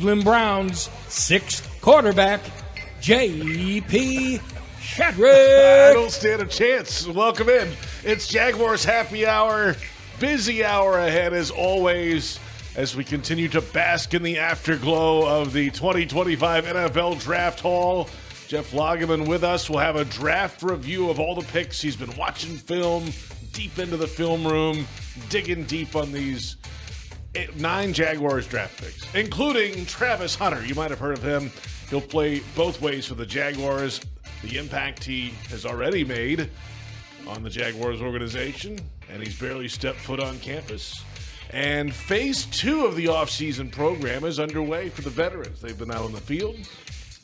Cleveland Browns' sixth quarterback, J.P. Shadrick. I don't stand a chance. Welcome in. It's Jaguars Happy Hour. Busy hour ahead as always as we continue to bask in the afterglow of the 2025 NFL Draft Hall. Jeff Lageman with us. We'll have a draft review of all the picks. He's been watching film, deep into the film room, digging deep on these 9 Jaguars draft picks, including Travis Hunter. You might have heard of him. He'll play both ways for the Jaguars. The impact he has already made on the Jaguars organization, and he's barely stepped foot on campus. And phase 2 of the offseason program is underway for the veterans. They've been out on the field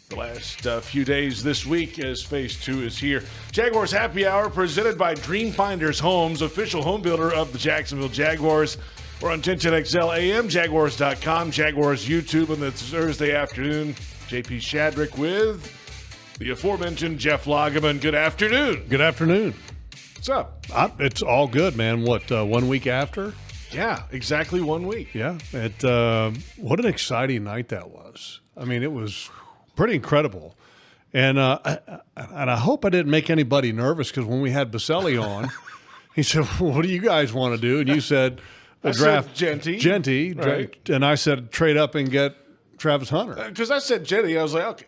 the last few days this week as phase 2 is here. Jaguars Happy Hour presented by Dream Finders Homes, official home builder of the Jacksonville Jaguars. We're on 1010XL AM, Jaguars.com, Jaguars YouTube on this Thursday afternoon. JP Shadrick with the aforementioned Jeff Lageman. Good afternoon. Good afternoon. What's up? It's all good, man. What, 1 week after? Yeah, exactly 1 week. Yeah. What an exciting night that was. I mean, it was pretty incredible. And I hope I didn't make anybody nervous because when we had Baselli on, he said, what do you guys want to do? And you said, draft Genty. Right. And I said, trade up and get Travis Hunter. Because I said Genty, I was like, okay,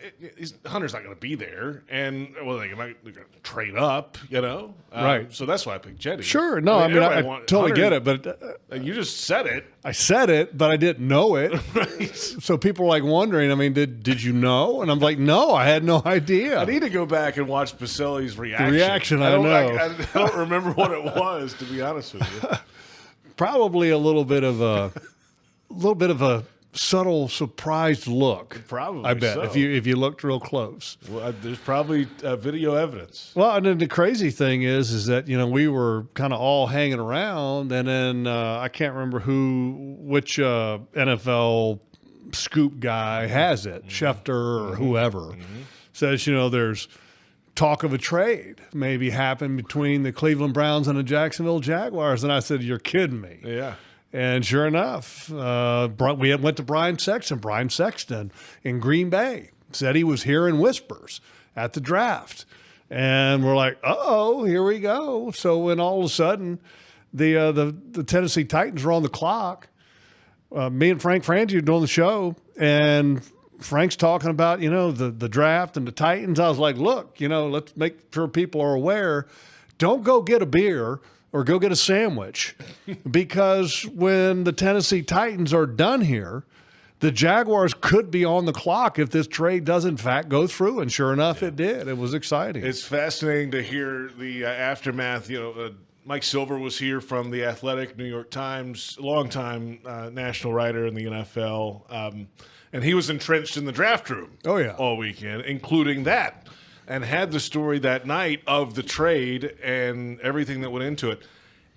Hunter's not going to be there. And, well, they're going to trade up, you know? Right. So that's why I picked Genty. Sure. No, I totally Hunter, get it. But you just said it. I said it, but I didn't know it. Right. So people were like wondering, I mean, did you know? And I'm like, no, I had no idea. I need to go back and watch Baselli's reaction. The reaction, I know. I don't remember what it was, to be honest with you. Probably a little bit of a subtle, surprised look. Probably, I bet so. if you looked real close. Well, there's probably video evidence. Well, and then the crazy thing is that we were kind of all hanging around, and then I can't remember which NFL scoop guy has it, Schefter or whoever, says there's talk of a trade maybe happen between the Cleveland Browns and the Jacksonville Jaguars. And I said, you're kidding me. Yeah. And sure enough, we went to Brian Sexton. Brian Sexton in Green Bay said he was hearing whispers at the draft. And we're like, uh-oh, here we go. So when all of a sudden the Tennessee Titans were on the clock, me and Frank Frangie were doing the show, and Frank's talking about, the draft and the Titans. I was like, look, let's make sure people are aware. Don't go get a beer or go get a sandwich because when the Tennessee Titans are done here, the Jaguars could be on the clock if this trade does, in fact, go through. And sure enough, it did. It was exciting. It's fascinating to hear the aftermath. Mike Silver was here from The Athletic, New York Times, longtime national writer in the NFL. And he was entrenched in the draft room all weekend, including that, and had the story that night of the trade and everything that went into it.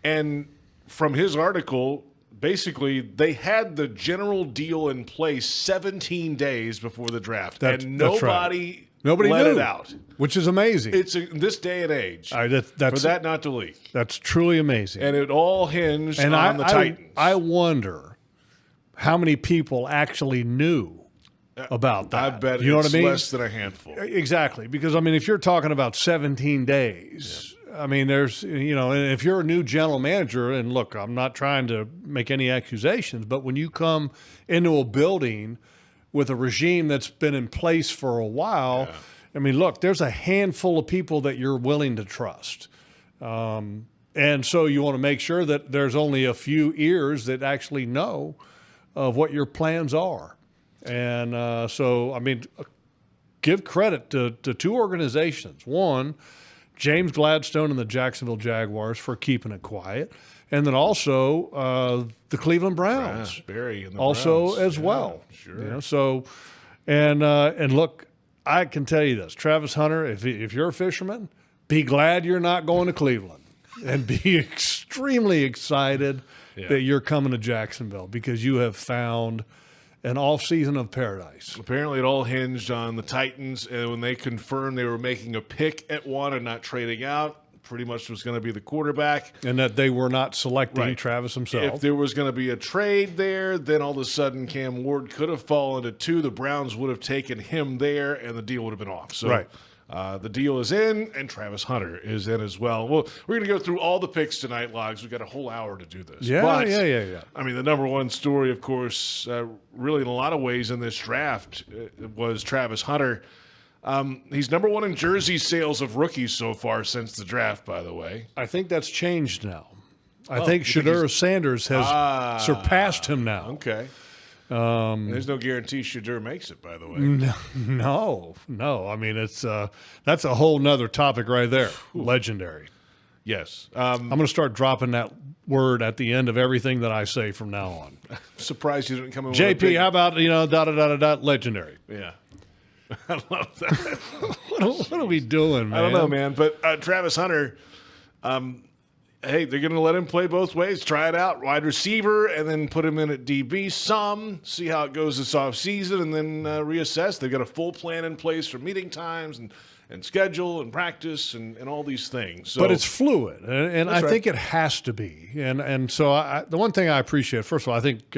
And from his article, basically, they had the general deal in place 17 days before the draft, and nobody let knew it out. Which is amazing. It's in this day and age for that not to leak. That's truly amazing. And it all hinged on the Titans. I wonder how many people actually knew about that. I bet you know it's what I mean? Less than a handful. Exactly. Because, if you're talking about 17 days, there's, and if you're a new general manager, and look, I'm not trying to make any accusations, but when you come into a building with a regime that's been in place for a while, look, there's a handful of people that you're willing to trust. And so you want to make sure that there's only a few ears that actually know of what your plans are. And give credit to 2 organizations. One, James Gladstone and the Jacksonville Jaguars for keeping it quiet. And then also the Cleveland Browns. Barry and the also Browns. As well. Sure. And look, I can tell you this, Travis Hunter, if you're a fisherman, be glad you're not going to Cleveland. And be extremely excited that you're coming to Jacksonville because you have found an off-season of paradise. Apparently it all hinged on the Titans, and when they confirmed they were making a pick at 1 and not trading out, pretty much was going to be the quarterback. And that they were not selecting Right. Travis himself. If there was going to be a trade there, then all of a sudden Cam Ward could have fallen to 2. The Browns would have taken him there, and the deal would have been off. So Right. The deal is in, and Travis Hunter is in as well. Well, we're going to go through all the picks tonight, Logs. We've got a whole hour to do this. Yeah, But, yeah. I mean, the number one story, of course, really in a lot of ways in this draft was Travis Hunter. He's number one in jersey sales of rookies so far since the draft, by the way. I think that's changed now. I think Shadrick Sanders has surpassed him now. Okay. There's no guarantee Shadrick makes it, by the way. No. I mean, it's that's a whole nother topic right there. Legendary. Yes. I'm going to start dropping that word at the end of everything that I say from now on. Surprised you didn't come in with a JP, big- how about, legendary? Yeah. I love that. What are we doing, man? I don't know, man. But Travis Hunter, hey, they're going to let him play both ways. Try it out. Wide receiver, and then put him in at DB see how it goes this offseason, and then reassess. They've got a full plan in place for meeting times and schedule and practice and all these things. So, But it's fluid, and I right. think it has to be. And so the one thing I appreciate, first of all, I think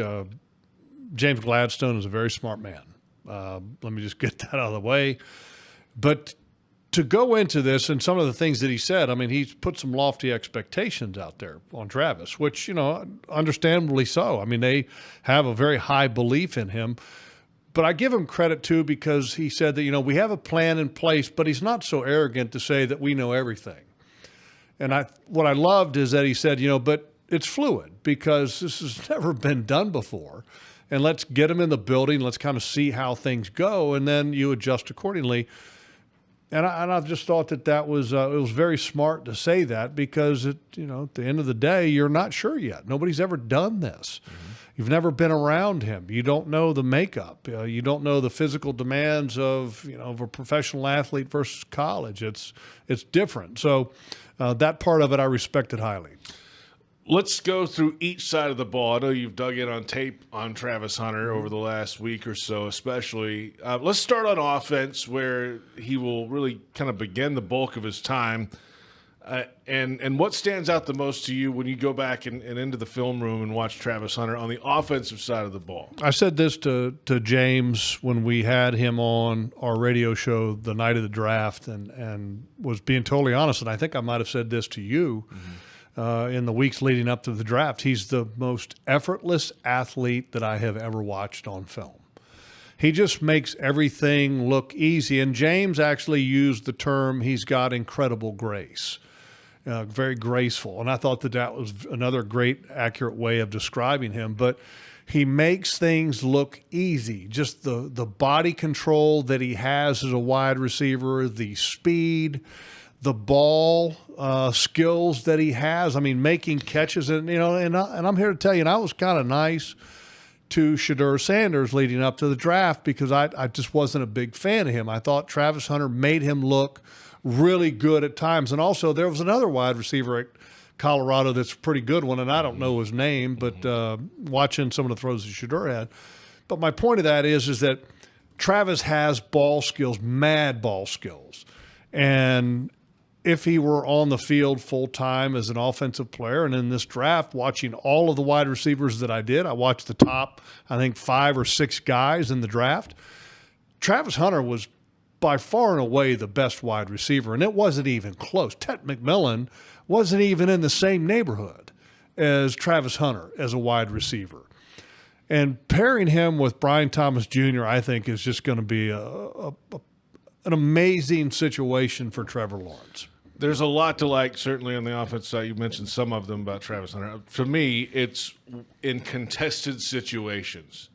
James Gladstone is a very smart man. Let me just get that out of the way. But to go into this and some of the things that he said, I mean, he's put some lofty expectations out there on Travis, which, understandably so. I mean, they have a very high belief in him. But I give him credit, too, because he said that, we have a plan in place, but he's not so arrogant to say that we know everything. And what I loved is that he said, but it's fluid because this has never been done before. And let's get them in the building. Let's kind of see how things go, and then you adjust accordingly. And I just thought that was it was very smart to say that because at the end of the day, you're not sure yet. Nobody's ever done this. Mm-hmm. You've never been around him. You don't know the makeup. You don't know the physical demands of of a professional athlete versus college. It's different. So that part of it I respected highly. let's go through each side of the ball. I know you've dug in on tape on Travis Hunter over the last week or so, especially. Let's start on offense, where he will really kind of begin the bulk of his time. And what stands out the most to you when you go back and into the film room and watch Travis Hunter on the offensive side of the ball? I said this to James when we had him on our radio show the night of the draft, and was being totally honest, and I think I might have said this to you in the weeks leading up to the draft. He's the most effortless athlete that I have ever watched on film. He just makes everything look easy, and James actually used the term he's got incredible grace. Very graceful, and I thought that was another great, accurate way of describing him. But he makes things look easy. Just the body control that he has as a wide receiver, the speed, the ball skills that he has. I mean, making catches, and I'm here to tell you, and I was kind of nice to Shadrick Sanders leading up to the draft because I just wasn't a big fan of him. I thought Travis Hunter made him look really good at times. And also there was another wide receiver at Colorado that's a pretty good one, and I don't know his name, but watching some of the throws that Shadrick had. But my point of that is that Travis has ball skills, mad ball skills. And if he were on the field full-time as an offensive player, and in this draft, watching all of the wide receivers that I did, I watched the top, I think, 5 or 6 guys in the draft. Travis Hunter was by far and away the best wide receiver, and it wasn't even close. Ted McMillan wasn't even in the same neighborhood as Travis Hunter as a wide receiver. And pairing him with Brian Thomas Jr., I think, is just going to be an amazing situation for Trevor Lawrence. There's a lot to like, certainly on the offense side. You mentioned some of them about Travis Hunter. For me, it's in contested situations.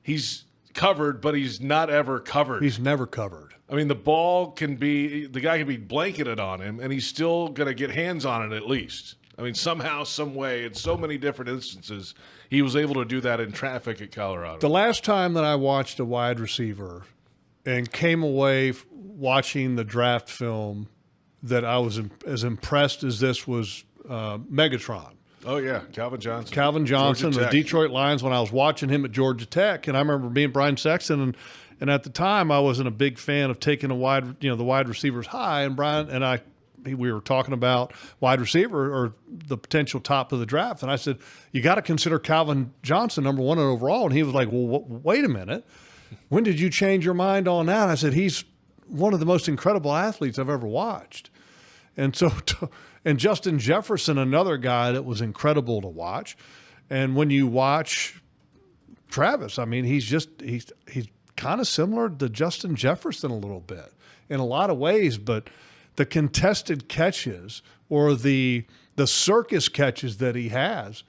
He's covered, but he's not ever covered. He's never covered. I mean, the guy can be blanketed on him, and he's still going to get hands on it at least. I mean, somehow, some way, in so many different instances, he was able to do that in traffic at Colorado. The last time that I watched a wide receiver and came away watching the draft film that I was as impressed as this was Megatron. Oh, yeah, Calvin Johnson. Calvin Johnson, the Detroit Lions, when I was watching him at Georgia Tech. And I remember being Brian Sexton, and at the time I wasn't a big fan of taking the wide receivers high. And Brian and I we were talking about wide receiver or the potential top of the draft. And I said, you got to consider Calvin Johnson number 1 overall. And he was like, well, wait a minute. When did you change your mind on that? I said, he's one of the most incredible athletes I've ever watched. And so, and Justin Jefferson, another guy that was incredible to watch. And when you watch Travis, I mean, he's kind of similar to Justin Jefferson a little bit in a lot of ways, but the contested catches or the circus catches that he has,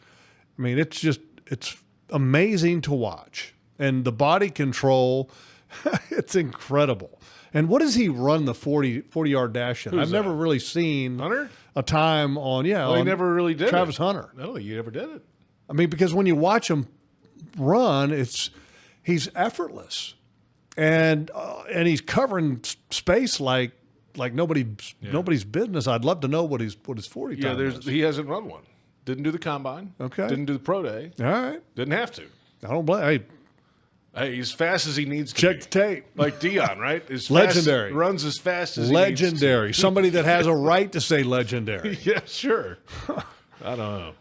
I mean, it's amazing to watch. And the body control, it's incredible. And what does he run the 40-yard dash in? I've never really seen Hunter? A time on, he never really did Travis Hunter. No, you never did it. I mean, because when you watch him run, he's effortless. And he's covering space like nobody's business. I'd love to know what his 40 time is. He hasn't run one. Didn't do the combine. Okay. Didn't do the pro day. All right. Didn't have to. I don't blame. Hey, he's as fast as he needs to Check be. the tape. Like Dion, right? Legendary. Runs as fast as Legendary. he needs to. Somebody that has a right to say legendary. Yeah, sure. I don't know.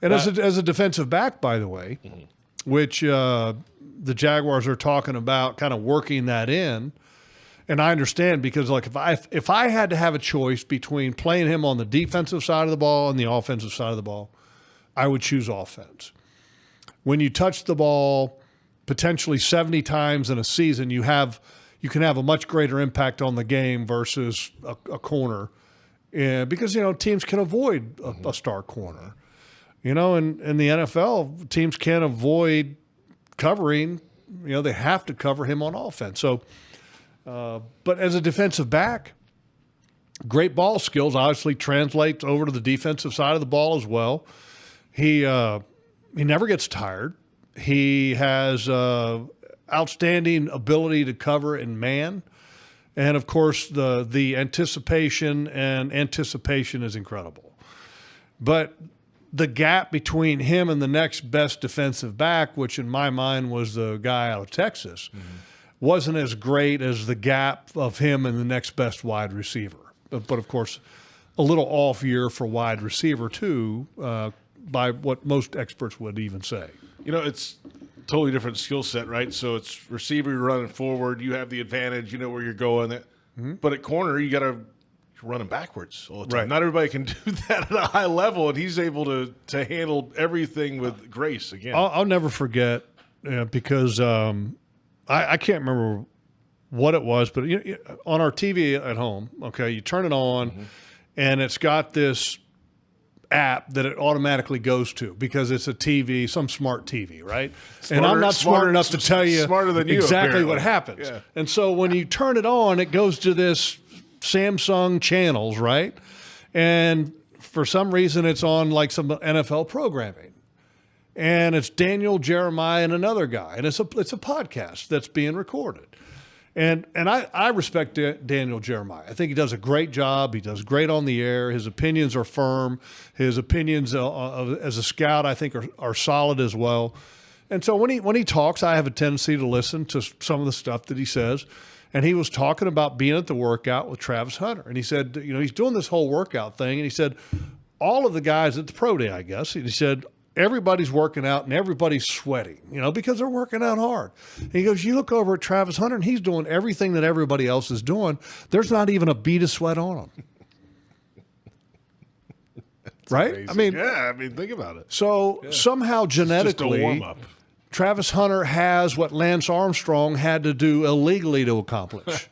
And as a defensive back, by the way, which the Jaguars are talking about kind of working that in, and I understand because like if I had to have a choice between playing him on the defensive side of the ball and the offensive side of the ball, I would choose offense. When you touch the ball potentially 70 times in a season, you can have a much greater impact on the game versus a corner, because teams can avoid a star corner. In the NFL, teams can't avoid covering. They have to cover him on offense. So, but as a defensive back, great ball skills obviously translates over to the defensive side of the ball as well. He never gets tired. He has outstanding ability to cover in man, and of course the anticipation is incredible. But the gap between him and the next best defensive back, which in my mind was the guy out of Texas, wasn't as great as the gap of him and the next best wide receiver. But of course, a little off year for wide receiver too, by what most experts would even say. It's a totally different skill set, right? So it's receiver, you're running forward, you have the advantage, you know where you're going. But at corner, you got to running backwards all the time. Right. Not everybody can do that at a high level, and he's able to handle everything with grace again. I'll never forget because I can't remember what it was, but on our TV at home, okay, you turn it on, and it's got this app that it automatically goes to because it's a TV, some smart TV, right? And I'm not smart enough to tell you smarter than you, exactly apparently. what happens. Yeah. And so when you turn it on, it goes to this Samsung channels, right? And for some reason, it's on like some NFL programming. And it's Daniel Jeremiah and another guy. And it's a podcast that's being recorded. And I respect Daniel Jeremiah. I think he does a great job. He does great on the air. His opinions are firm. His opinions as a scout, I think, are solid as well. And so when he talks, I have a tendency to listen to some of the stuff that he says. And he was talking about being at the workout with Travis Hunter. And he said, he's doing this whole workout thing. And he said, all of the guys at the pro day, I guess, he said, everybody's working out and everybody's sweating, because they're working out hard. And he goes, you look over at Travis Hunter and he's doing everything that everybody else is doing. There's not even a bead of sweat on him. Right? Amazing. Think about it. So somehow genetically, it's just a warm-up. Travis Hunter has what Lance Armstrong had to do illegally to accomplish.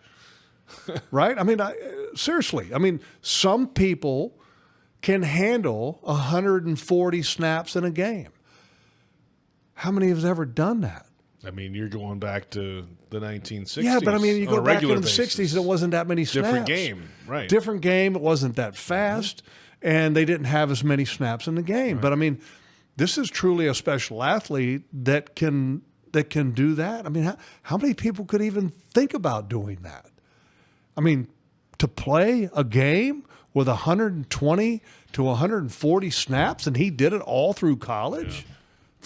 Right? Seriously. Some people can handle 140 snaps in a game. How many have ever done that? You're going back to the 1960s. Yeah, but you go back into the basis. 60s, it wasn't that many snaps. Different game, right. Different game. It wasn't that fast, and they didn't have as many snaps in the game. Right. But, this is truly a special athlete that can do that. How many people could even think about doing that? To play a game with 120 to 140 snaps, and he did it all through college.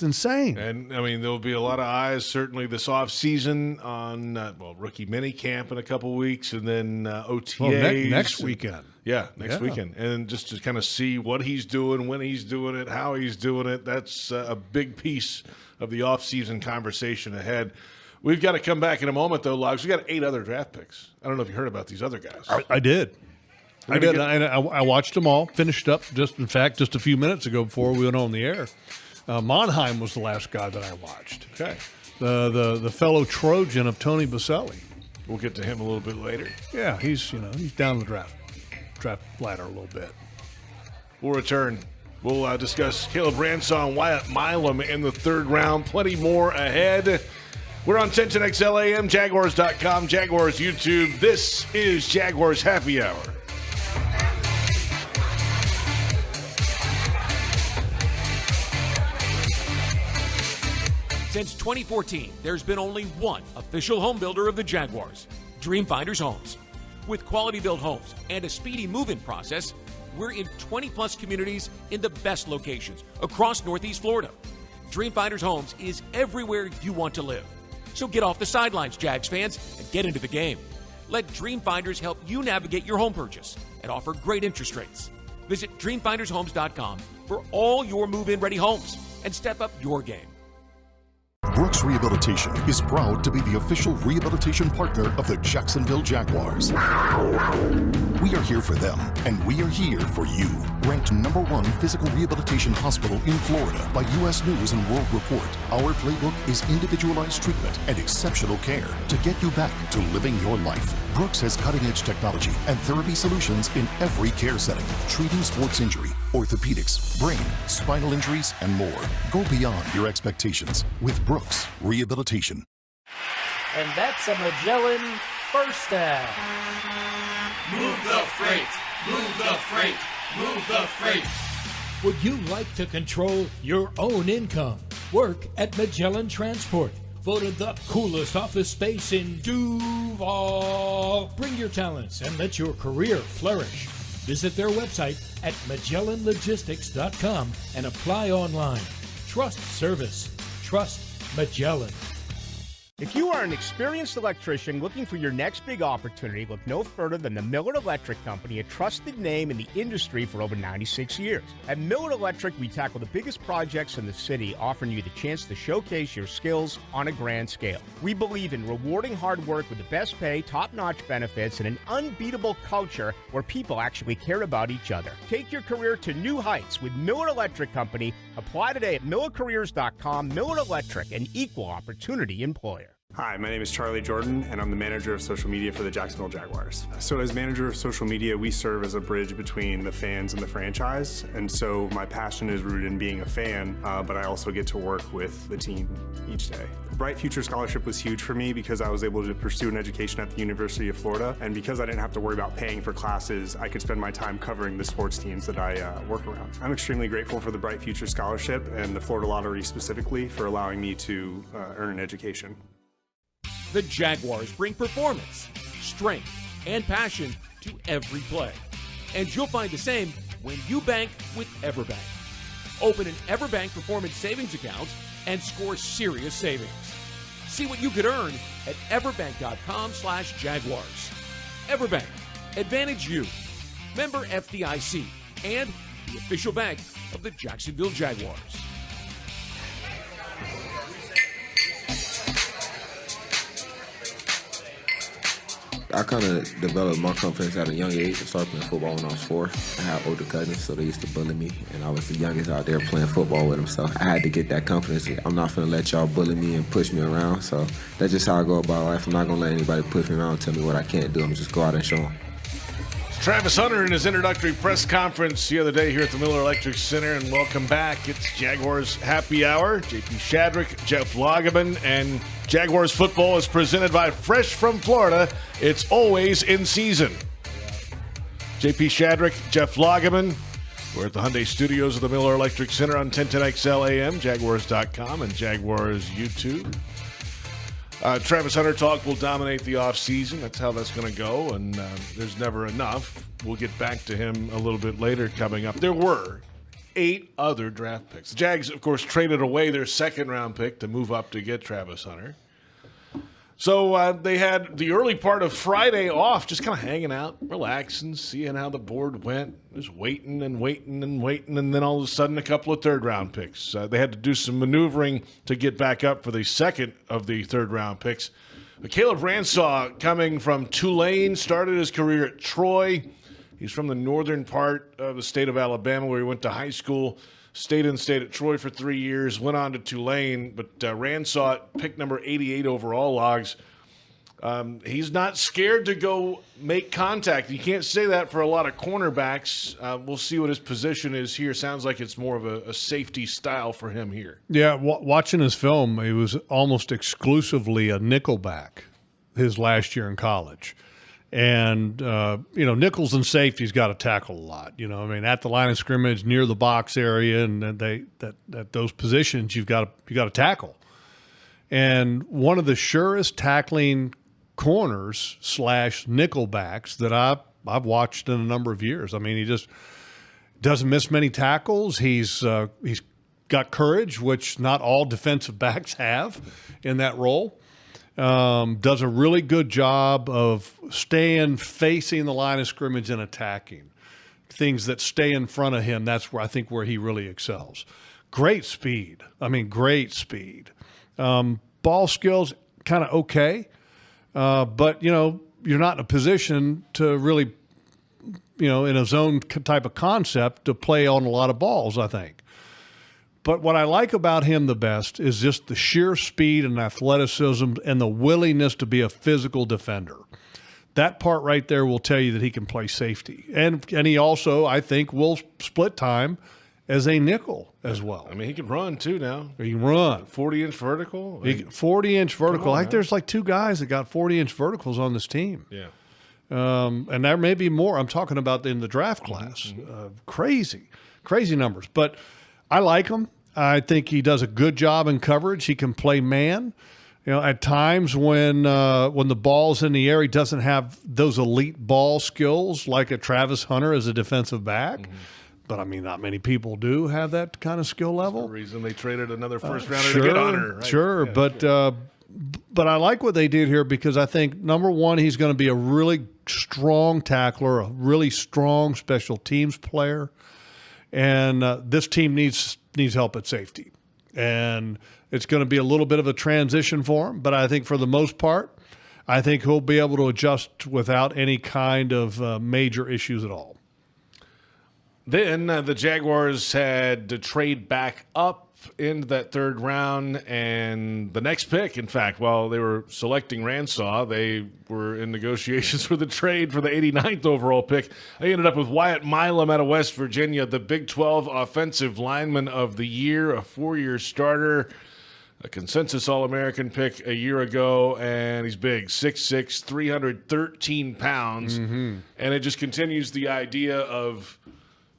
It's insane. And, I mean, there will be a lot of eyes certainly this offseason on, rookie minicamp in a couple weeks and then OTAs. Well, next weekend. Yeah, next weekend. And just to kind of see what he's doing, when he's doing it, how he's doing it. That's a big piece of the offseason conversation ahead. We've got to come back in a moment, though, Logs. We've got 8 other draft picks. I don't know if you heard about these other guys. I did. I watched them all, finished up just a few minutes ago before we went on the air. Monheim was the last guy that I watched. Okay. The fellow Trojan of Tony Baselli. We'll get to him a little bit later. Yeah, he's down the draft ladder a little bit. We'll return. We'll discuss Caleb Ransaw and Wyatt Milam in the 3rd round. Plenty more ahead. We're on 1010XL AM, Jaguars.com, Jaguars YouTube. This is Jaguars Happy Hour. Since 2014, there's been only one official home builder of the Jaguars, Dreamfinders Homes. With quality-built homes and a speedy move-in process, we're in 20-plus communities in the best locations across Northeast Florida. Dreamfinders Homes is everywhere you want to live. So get off the sidelines, Jags fans, and get into the game. Let Dreamfinders help you navigate your home purchase and offer great interest rates. Visit dreamfindershomes.com for all your move-in ready homes and step up your game. Brooks Rehabilitation is proud to be the official rehabilitation partner of the Jacksonville Jaguars. We are here for them, and we are here for you. Ranked #1 physical rehabilitation hospital in Florida by U.S. News and World Report, our playbook is individualized treatment and exceptional care to get you back to living your life. Brooks has cutting-edge technology and therapy solutions in every care setting, treating sports injury, orthopedics, brain, spinal injuries, and more. Go beyond your expectations with Brooks Rehabilitation. And that's a Magellan first down. Move the freight, move the freight, move the freight. Would you like to control your own income? Work at Magellan Transport. Voted the coolest office space in Duval. Bring your talents and let your career flourish. Visit their website at MagellanLogistics.com and apply online. Trust service. Trust Magellan. If you are an experienced electrician looking for your next big opportunity, look no further than the Miller Electric Company, a trusted name in the industry for over 96 years. At Miller Electric, we tackle the biggest projects in the city, offering you the chance to showcase your skills on a grand scale. We believe in rewarding hard work with the best pay, top-notch benefits, and an unbeatable culture where people actually care about each other. Take your career to new heights with Miller Electric Company. Apply today at millercareers.com. Miller Electric, an equal opportunity employer. Hi, my name is Charlie Jordan, and I'm the manager of social media for the Jacksonville Jaguars. So as manager of social media, we serve as a bridge between the fans and the franchise, and so my passion is rooted in being a fan, but I also get to work with the team each day. The Bright Future Scholarship was huge for me because I was able to pursue an education at the University of Florida, and because I didn't have to worry about paying for classes, I could spend my time covering the sports teams that I work around. I'm extremely grateful for the Bright Future Scholarship and the Florida Lottery specifically for allowing me to earn an education. The Jaguars bring performance, strength, and passion to every play. And you'll find the same when you bank with EverBank. Open an EverBank Performance Savings account and score serious savings. See what you could earn at everbank.com/Jaguars. EverBank, Advantage You. Member FDIC and the official bank of the Jacksonville Jaguars. I kind of developed my confidence at a young age. I started playing football when I was 4. I had older cousins, so they used to bully me, and I was the youngest out there playing football with them. So I had to get that confidence. I'm not going to let y'all bully me and push me around. So that's just how I go about life. I'm not going to let anybody push me around and tell me what I can't do. I'm just go out and show them. Travis Hunter in his introductory press conference the other day here at the Miller Electric Center, and welcome back. It's Jaguars Happy Hour. JP Shadrick, Jeff Lageman, and Jaguars football is presented by Fresh from Florida. It's always in season. JP Shadrick, Jeff Lageman. We're at the Hyundai Studios of the Miller Electric Center on 1010XL AM, Jaguars.com, and Jaguars YouTube. Travis Hunter talk will dominate the offseason. That's how that's going to go, and there's never enough. We'll get back to him a little bit later coming up. There were 8 other draft picks. The Jags, of course, traded away their second-round pick to move up to get Travis Hunter. So they had the early part of Friday off, just kind of hanging out, relaxing, seeing how the board went, just waiting, and then all of a sudden a couple of third-round picks. They had to do some maneuvering to get back up for the second of the third-round picks. But Caleb Ransaw, coming from Tulane, started his career at Troy. He's from the northern part of the state of Alabama, where he went to high school. Stayed at Troy for 3 years, went on to Tulane, but Ransaw, pick number 88 overall logs. He's not scared to go make contact. You can't say that for a lot of cornerbacks. We'll see what his position is here. Sounds like it's more of a safety style for him here. Yeah, watching his film, he was almost exclusively a nickelback his last year in college. And, nickels and safeties got to tackle a lot. At the line of scrimmage, near the box area, and at those positions, you got to tackle. And one of the surest tackling corners / nickelbacks that I've watched in a number of years. He just doesn't miss many tackles. He's got courage, which not all defensive backs have in that role. Does a really good job of staying facing the line of scrimmage and attacking things that stay in front of him. That's where he really excels. Great speed. Great speed. Ball skills kind of okay, but you're not in a position to really, in a zone type of concept to play on a lot of balls, I think. But what I like about him the best is just the sheer speed and athleticism and the willingness to be a physical defender. That part right there will tell you that he can play safety. And he also, I think, will split time as a nickel as well. He can run too now. He can run. 40-inch vertical? 40-inch vertical. There's like 2 guys that got 40-inch verticals on this team. Yeah. And there may be more. I'm talking about in the draft class. Crazy numbers. But I like him. I think he does a good job in coverage. He can play man. At times when the ball's in the air, he doesn't have those elite ball skills like a Travis Hunter as a defensive back. Mm-hmm. But, not many people do have that kind of skill level. That's the reason they traded another first-rounder to get Hunter. Right? Sure, yeah, but I like what they did here because I think, number one, he's going to be a really strong tackler, a really strong special teams player. And this team needs help at safety. And it's going to be a little bit of a transition for him, but I think for the most part, I think he'll be able to adjust without any kind of major issues at all. Then the Jaguars had to trade back up into that third round, and the next pick, in fact, while they were selecting Ransaw, they were in negotiations for the trade for the 89th overall pick. They ended up with Wyatt Milam out of West Virginia, the Big 12 Offensive Lineman of the Year, a 4-year starter, a consensus All-American pick a year ago, and he's big, 6'6", 313 pounds, and it just continues the idea of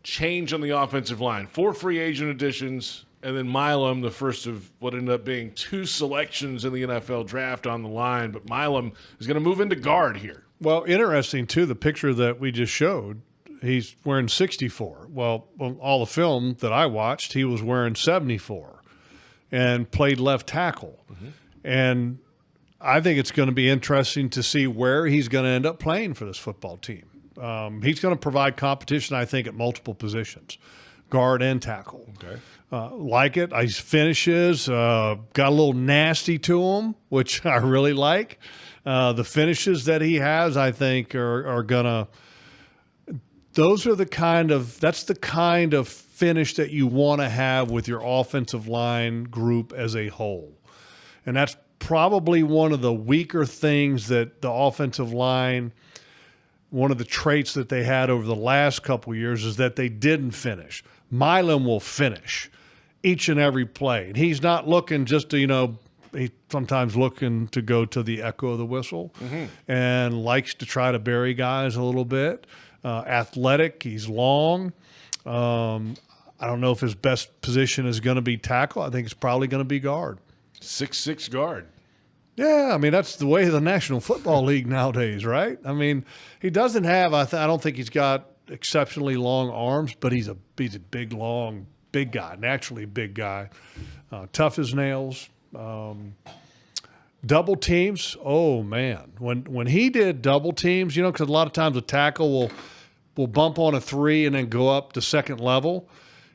change on the offensive line. 4 free agent additions, and then Milam, the first of what ended up being 2 selections in the NFL draft on the line. But Milam is going to move into guard here. Well, interesting, too, the picture that we just showed, he's wearing 64. Well, on all the film that I watched, he was wearing 74 and played left tackle. Mm-hmm. And I think it's going to be interesting to see where he's going to end up playing for this football team. He's going to provide competition, I think, at multiple positions, guard and tackle. Okay. Like it. He finishes, got a little nasty to him, which I really like. The finishes that he has, I think, are going to – that's the kind of finish that you want to have with your offensive line group as a whole. And that's probably one of the weaker things that the offensive line – one of the traits that they had over the last couple of years is that they didn't finish. Milam will finish each and every play. And he's not looking just to, he's sometimes looking to go to the echo of the whistle and likes to try to bury guys a little bit. Athletic, he's long. I don't know if his best position is going to be tackle. I think it's probably going to be guard. 6'6" guard. Yeah, that's the way of the National Football League nowadays, right? He doesn't have I don't think he's got exceptionally long arms, but he's a big, long, big guy, naturally big guy, tough as nails. Double teams, oh man, when he did double teams, because a lot of times a tackle will bump on a 3 and then go up to second level.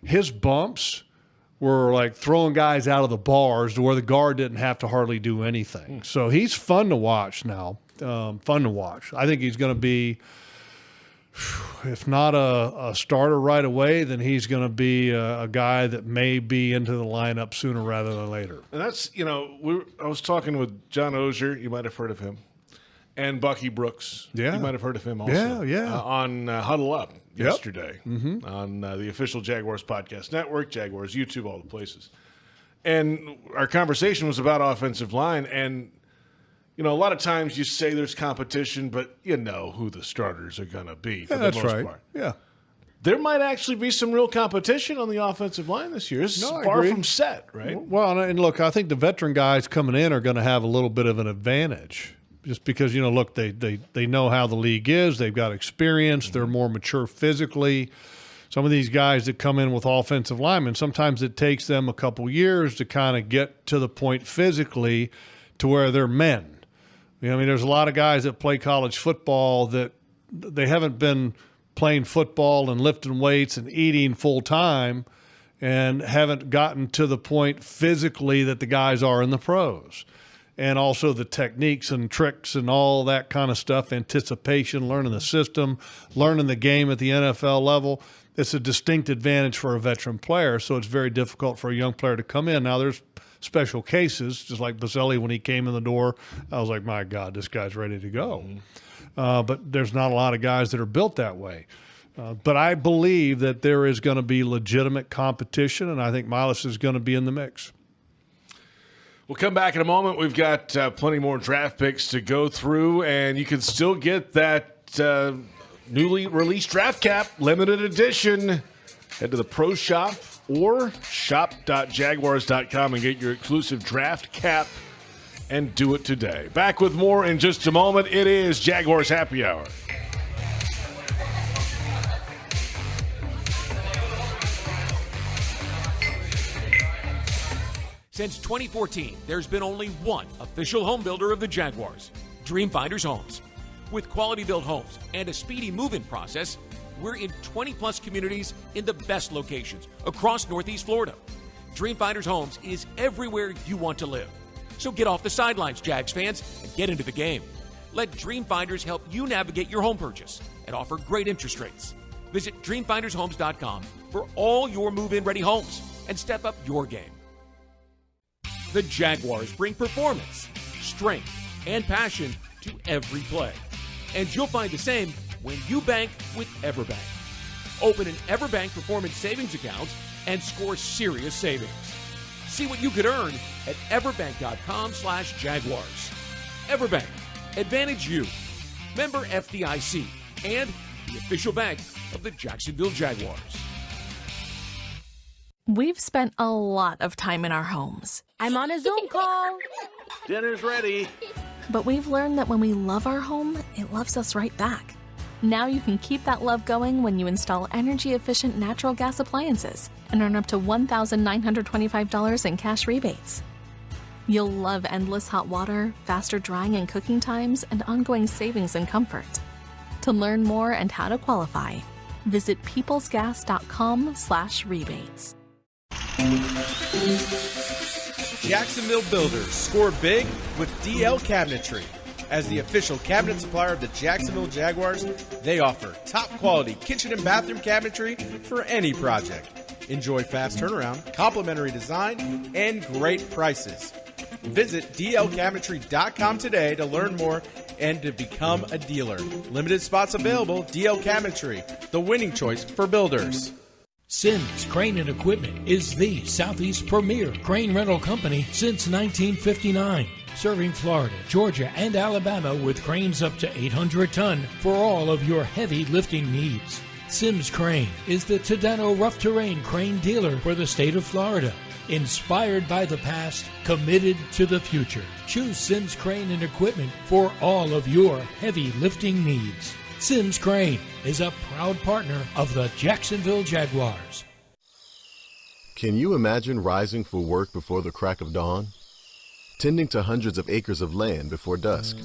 His bumps were like throwing guys out of the bars to where the guard didn't have to hardly do anything. So he's fun to watch now. Fun to watch. I think he's going to be, if not a starter right away, then he's going to be a guy that may be into the lineup sooner rather than later. And that's, I was talking with John Ozier. You might have heard of him. And Bucky Brooks. Yeah. You might have heard of him also. Yeah. On Huddle Up yesterday. On the official Jaguars Podcast Network, Jaguars YouTube, all the places. And our conversation was about offensive line. And, a lot of times you say there's competition, but you know who the starters are going to be for the most part. Yeah. There might actually be some real competition on the offensive line this year. This is far from set, right? Well, and look, I think the veteran guys coming in are going to have a little bit of an advantage. Just because, look, they know how the league is. They've got experience. They're more mature physically. Some of these guys that come in with offensive linemen, sometimes it takes them a couple years to kind of get to the point physically to where they're men. There's a lot of guys that play college football that they haven't been playing football and lifting weights and eating full time and haven't gotten to the point physically that the guys are in the pros. And also the techniques and tricks and all that kind of stuff, anticipation, learning the system, learning the game at the NFL level. It's a distinct advantage for a veteran player, so it's very difficult for a young player to come in. Now, there's special cases, just like Baselli when he came in the door. I was like, my God, this guy's ready to go. But there's not a lot of guys that are built that way. But I believe that there is going to be legitimate competition, and I think Miles is going to be in the mix. We'll come back in a moment. We've got plenty more draft picks to go through, and you can still get that newly released draft cap, limited edition. Head to the Pro Shop or shop.jaguars.com and get your exclusive draft cap and do it today. Back with more in just a moment. It is Jaguars Happy Hour. Since 2014, there's been only one official home builder of the Jaguars, Dreamfinders Homes. With quality-built homes and a speedy move-in process, we're in 20-plus communities in the best locations across Northeast Florida. Dreamfinders Homes is everywhere you want to live. So get off the sidelines, Jags fans, and get into the game. Let Dreamfinders help you navigate your home purchase and offer great interest rates. Visit dreamfindershomes.com for all your move-in ready homes and step up your game. The Jaguars bring performance, strength, and passion to every play. And you'll find the same when you bank with EverBank. Open an EverBank Performance Savings account and score serious savings. See what you could earn at everbank.com/Jaguars. EverBank, advantage you. Member FDIC and the official bank of the Jacksonville Jaguars. We've spent a lot of time in our homes. I'm on a Zoom call. Dinner's ready. But we've learned that when we love our home, it loves us right back. Now you can keep that love going when you install energy-efficient natural gas appliances and earn up to $1,925 in cash rebates. You'll love endless hot water, faster drying and cooking times, and ongoing savings and comfort. To learn more and how to qualify, visit peoplesgas.com/rebates. Jacksonville Builders score big with DL Cabinetry. As the official cabinet supplier of the Jacksonville Jaguars, they offer top quality kitchen and bathroom cabinetry for any project. Enjoy fast turnaround, complimentary design, and great prices. Visit dlcabinetry.com today to learn more and to become a dealer. Limited spots available. DL Cabinetry, the winning choice for builders. Sims Crane and Equipment is the Southeast premier crane rental company since 1959. Serving Florida, Georgia, and Alabama with cranes up to 800 ton for all of your heavy lifting needs. Sims Crane is the Tadano rough terrain crane dealer for the state of Florida. Inspired by the past, committed to the future. Choose Sims Crane and Equipment for all of your heavy lifting needs. Sims Crane is a proud partner of the Jacksonville Jaguars. Can you imagine rising for work before the crack of dawn? Tending to hundreds of acres of land before dusk?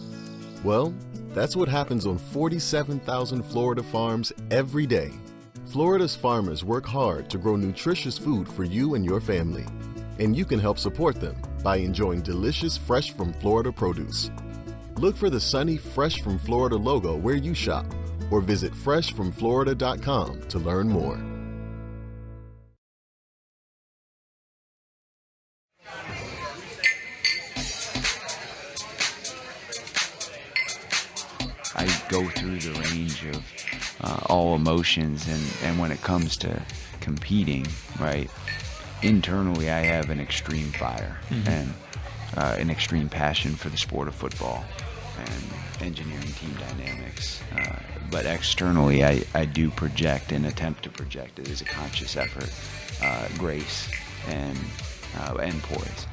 Well, that's what happens on 47,000 Florida farms every day. Florida's farmers work hard to grow nutritious food for you and your family. And you can help support them by enjoying delicious Fresh from Florida produce. Look for the sunny Fresh from Florida logo where you shop, or visit freshfromflorida.com to learn more. I go through the range of all emotions, and when it comes to competing, right, internally I have an extreme fire and an extreme passion for the sport of football and engineering team dynamics. But externally I do project and attempt to project it as a conscious effort, grace and poise.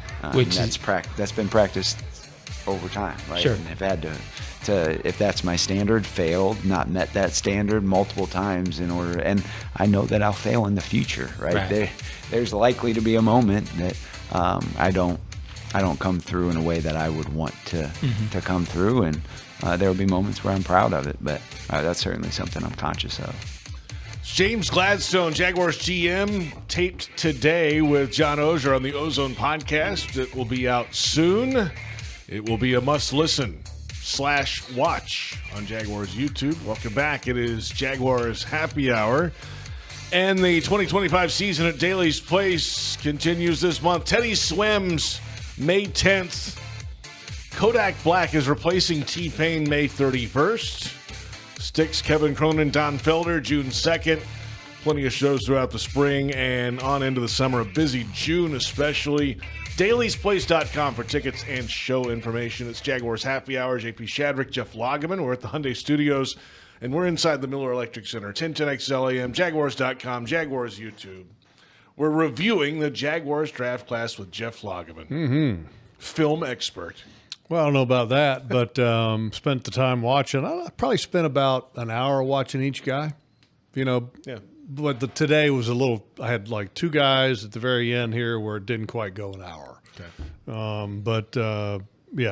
That's been practiced over time, right? Sure. And I've had to if that's my standard, failed, not met that standard multiple times in order, and I know that I'll fail in the future, right? There's likely to be a moment that I don't come through in a way that I would want to come through, and there will be moments where I'm proud of it, but that's certainly something I'm conscious of. James Gladstone, Jaguars GM, taped today with John Oehser on the Ozone podcast. It will be out soon. It will be a must-listen / watch on Jaguars YouTube. Welcome back. It is Jaguars Happy Hour. And the 2025 season at Daly's Place continues this month. Teddy Swims, May 10th. Kodak Black is replacing T-Pain May 31st. Styx, Kevin Cronin, Don Felder, June 2nd. Plenty of shows throughout the spring and on into the summer. A busy June especially. DailysPlace.com for tickets and show information. It's Jaguars Happy Hour. JP Shadrick, Jeff Lageman. We're at the Hyundai Studios, and we're inside the Miller Electric Center. 1010XLAM, Jaguars.com, Jaguars YouTube. We're reviewing the Jaguars draft class with Jeff Lageman, film expert. Well, I don't know about that, but spent the time watching. I probably spent about an hour watching each guy. Yeah. But today was a little – I had like two guys at the very end here where it didn't quite go an hour. Okay.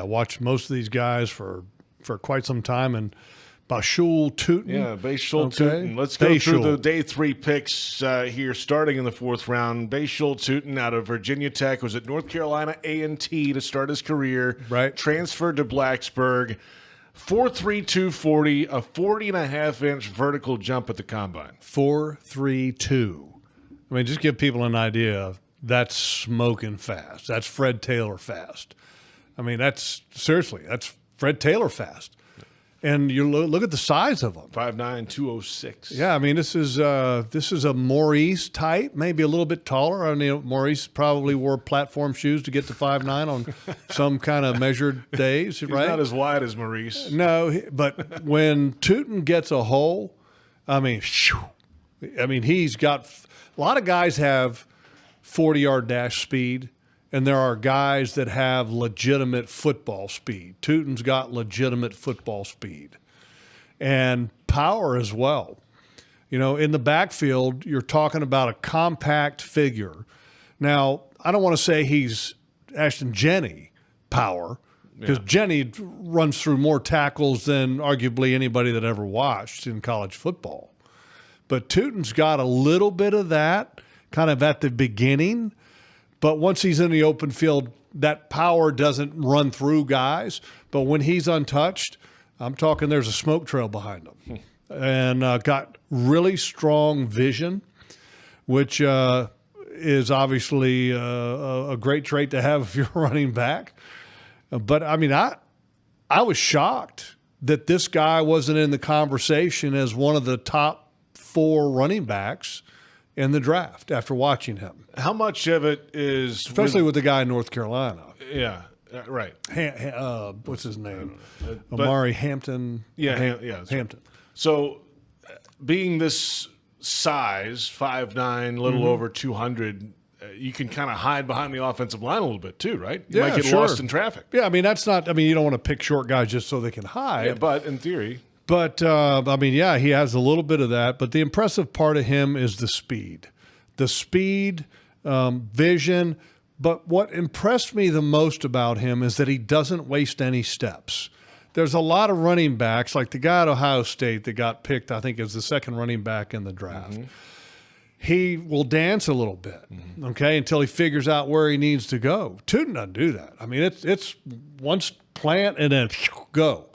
Watched most of these guys for quite some time. And Bashul Tootin. Yeah, Bashul Tootin. Let's go through the day 3 picks here starting in the 4th round. Bashul Tootin out of Virginia Tech was at North Carolina A&T to start his career. Right. Transferred to Blacksburg. 4.3, 240, a 40.5-inch vertical jump at the combine. 4.32. I mean, just give people an idea. That's smoking fast. That's Fred Taylor fast. I mean, that's Fred Taylor fast. And you look at the size of them. 5'9", 206. Yeah, I mean, this is a Maurice type, maybe a little bit taller. I mean, Maurice probably wore platform shoes to get to 5'9" on some kind of measured days, right? He's not as wide as Maurice. No, but when Tootin gets a hole, I mean, he's got – a lot of guys have 40-yard dash speed, and there are guys that have legitimate football speed. Tootin's got legitimate football speed and power as well. In the backfield, you're talking about a compact figure. Now, I don't want to say he's Ashton Jenney power because Jenney runs through more tackles than arguably anybody that ever watched in college football. But Tootin's got a little bit of that kind of at the beginning. But once he's in the open field, that power doesn't run through guys. But when he's untouched, I'm talking there's a smoke trail behind him. And got really strong vision, which is obviously a great trait to have if you're running back. But, I mean, I was shocked that this guy wasn't in the conversation as one of the top 4 running backs in the draft after watching him. How much of it is... Especially with the guy in North Carolina. Yeah, right. What's his name? Amari Hampton. Hampton. So being this size, 5'9", a little over 200, you can kind of hide behind the offensive line a little bit too, right? You might get lost in traffic. Yeah, I mean, that's not – I mean, you don't want to pick short guys just so they can hide. Yeah, but in theory – But, I mean, yeah, he has a little bit of that. But the impressive part of him is the speed. The speed, vision. But what impressed me the most about him is that he doesn't waste any steps. There's a lot of running backs, like the guy at Ohio State that got picked, I think, as the second running back in the draft. Mm-hmm. He will dance a little bit, okay, until he figures out where he needs to go. Tootin doesn't do that. I mean, it's once plant and then go.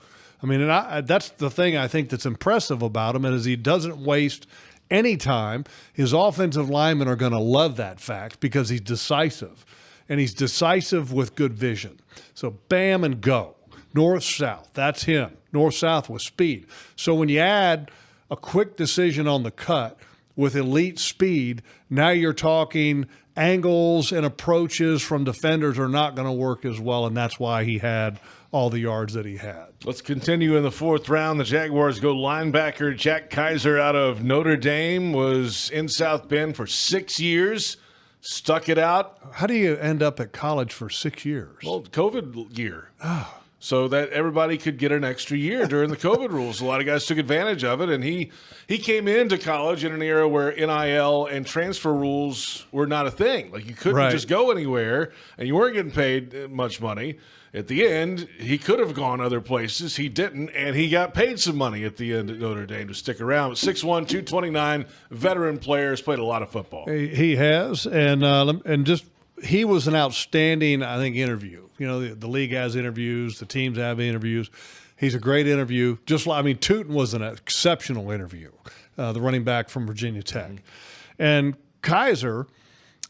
I mean, and that's the thing I think that's impressive about him is he doesn't waste any time. His offensive linemen are going to love that fact because he's decisive, and he's decisive with good vision. So bam and go. North-south, that's him. North-south with speed. So when you add a quick decision on the cut with elite speed, now you're talking angles and approaches from defenders are not going to work as well, and that's why he had all the yards that he had. Let's continue in the fourth round. The Jaguars go linebacker Jack Kaiser out of Notre Dame, was in South Bend for 6 years, stuck it out. How do you end up at college for 6 years? Well, COVID year. So that everybody could get an extra year during the COVID rules. A lot of guys took advantage of it, and he came into college in an era where NIL and transfer rules were not a thing. Like you couldn't just go anywhere, and you weren't getting paid much money. At the end, he could have gone other places. He didn't, and he got paid some money at the end at Notre Dame to stick around. 6'1", 229, veteran player, has played a lot of football. He has, and just he was an outstanding, I think, interview. You know, the league has interviews, the teams have interviews. He's a great interview. Tootin was an exceptional interview, the running back from Virginia Tech. And Kaiser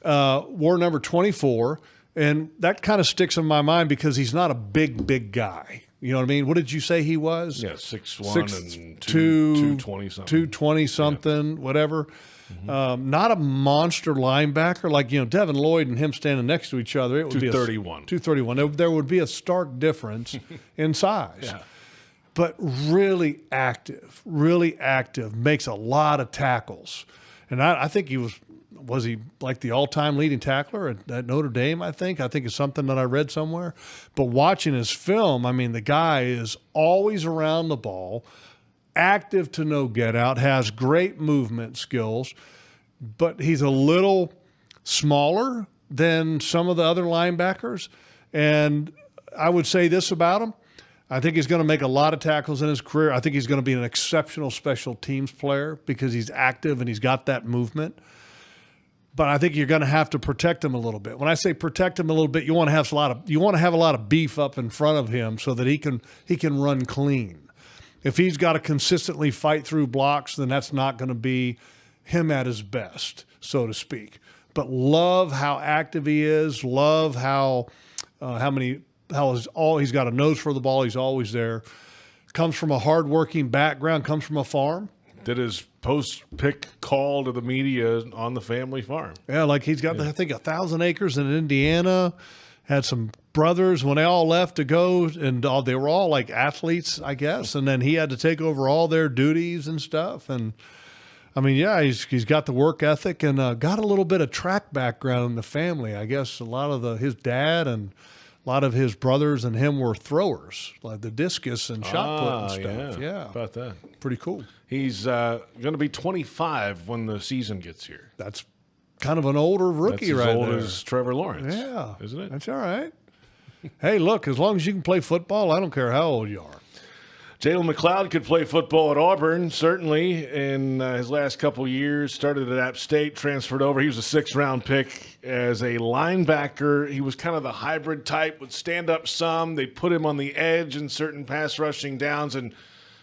wore number 24, and that kind of sticks in my mind because he's not a big guy. You know what I mean? What did you say he was? Yeah, 6'1" and 220-something. 220-something, whatever. Not a monster linebacker like, Devin Lloyd and him standing next to each other. It would 231. 231. There would be a stark difference in size. Yeah. But really active, makes a lot of tackles. And I think was he like the all-time leading tackler at Notre Dame, I think? I think it's something that I read somewhere. But watching his film, I mean, the guy is always around the ball, active to no get out, has great movement skills, but he's a little smaller than some of the other linebackers. And I would say this about him. I think he's going to make a lot of tackles in his career. I think he's going to be an exceptional special teams player because he's active and he's got that movement. But I think you're going to have to protect him a little bit. When I say protect him a little bit, you want to have a lot of beef up in front of him so that he can run clean. If he's got to consistently fight through blocks, then that's not going to be him at his best, so to speak. But love how active he is. Love how he's got a nose for the ball. He's always there. Comes from a hardworking background. Comes from a farm. Did his post-pick call to the media on the family farm. Yeah, like he's got, I think, 1,000 acres in Indiana. Had some brothers when they all left to go, and they were all like athletes, I guess. And then he had to take over all their duties and stuff. And I mean, yeah, he's got the work ethic and got a little bit of track background in the family. I guess a lot of his dad and a lot of his brothers and him were throwers, like the discus and shot put and stuff. Yeah, about that. Pretty cool. He's going to be 25 when the season gets here. That's kind of an older rookie, right there. That's as old there. as Trevor Lawrence. Yeah, isn't it? That's all right. Hey, look, as long as you can play football, I don't care how old you are. Jalen McLeod could play football at Auburn, certainly, in his last couple years. Started at App State, transferred over. He was a sixth-round pick as a linebacker. He was kind of the hybrid type, would stand up some. They put him on the edge in certain pass rushing downs, and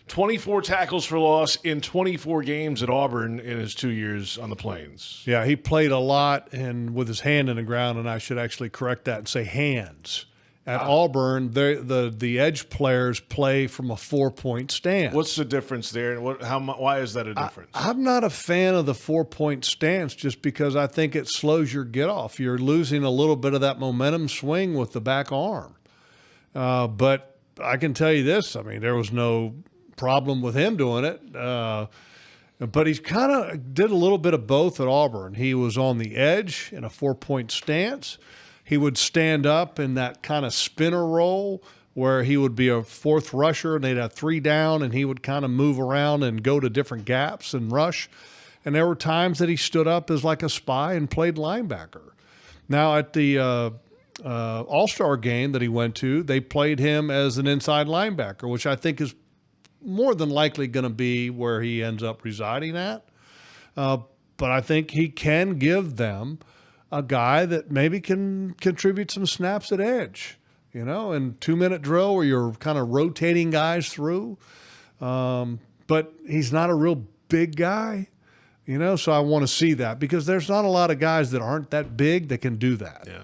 24 tackles for loss in 24 games at Auburn in his 2 years on the Plains. Yeah, he played a lot and with his hand in the ground, and I should actually correct that and say hands. At Auburn, the edge players play from a 4-point stance. What's the difference there, and why is that a difference? I'm not a fan of the 4-point stance just because I think it slows your get off. You're losing a little bit of that momentum swing with the back arm. But I can tell you this, I mean, there was no problem with him doing it. But he's kind of did a little bit of both at Auburn. He was on the edge in a 4-point stance. He would stand up in that kind of spinner roll where he would be a fourth rusher and they'd have 3 down and he would kind of move around and go to different gaps and rush. And there were times that he stood up as like a spy and played linebacker. Now at the All-Star game that he went to, they played him as an inside linebacker, which I think is more than likely going to be where he ends up residing at. But I think he can give them a guy that maybe can contribute some snaps at edge, you know, and 2-minute drill where you're kind of rotating guys through. But he's not a real big guy, you know, so I want to see that because there's not a lot of guys that aren't that big that can do that. Yeah.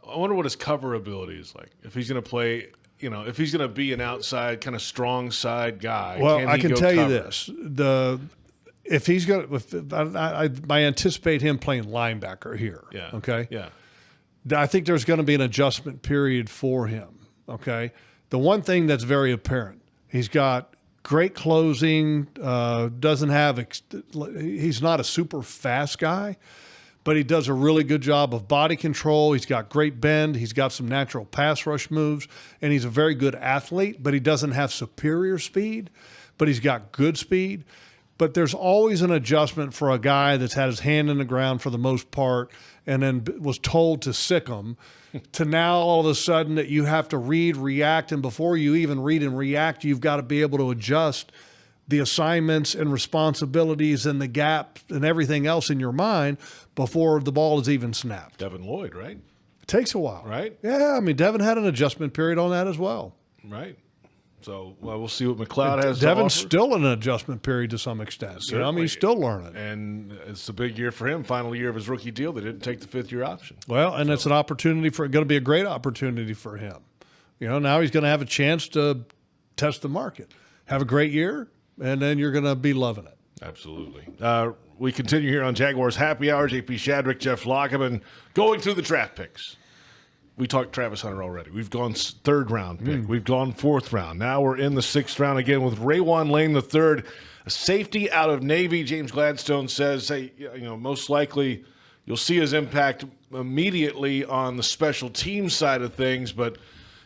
I wonder what his cover ability is like. If he's going to play, you know, if he's going to be an outside kind of strong side guy. Well, I can tell you this. If he's going to, I anticipate him playing linebacker here. Yeah. Okay. Yeah. I think there's going to be an adjustment period for him. Okay. The one thing that's very apparent, he's got great closing, doesn't have, he's not a super fast guy, but he does a really good job of body control. He's got great bend. He's got some natural pass rush moves, and he's a very good athlete, but he doesn't have superior speed, but he's got good speed. But there's always an adjustment for a guy that's had his hand in the ground for the most part and then was told to sick him to now all of a sudden that you have to read, react, and before you even read and react, you've got to be able to adjust the assignments and responsibilities and the gaps and everything else in your mind before the ball is even snapped. Devin Lloyd, right? It takes a while. Right? Yeah, I mean, Devin had an adjustment period on that as well. Right. So we'll see what McLeod has Devin's to offer. Still in an adjustment period to some extent. You know, I mean, he's still learning. And it's a big year for him, final year of his rookie deal. They didn't take the 5th-year option. Well, and it's an opportunity going to be a great opportunity for him. You know, now he's going to have a chance to test the market. Have a great year, and then you're going to be loving it. Absolutely. We continue here on Jaguars Happy Hour. JP Shadrick, Jeff Lageman, going through the draft picks. We talked Travis Hunter already. We've gone 3rd round pick. We've gone 4th round. Now we're in the 6th round again with Raywan Lane III, a safety out of Navy. James Gladstone says, hey, you know, most likely you'll see his impact immediately on the special team side of things, but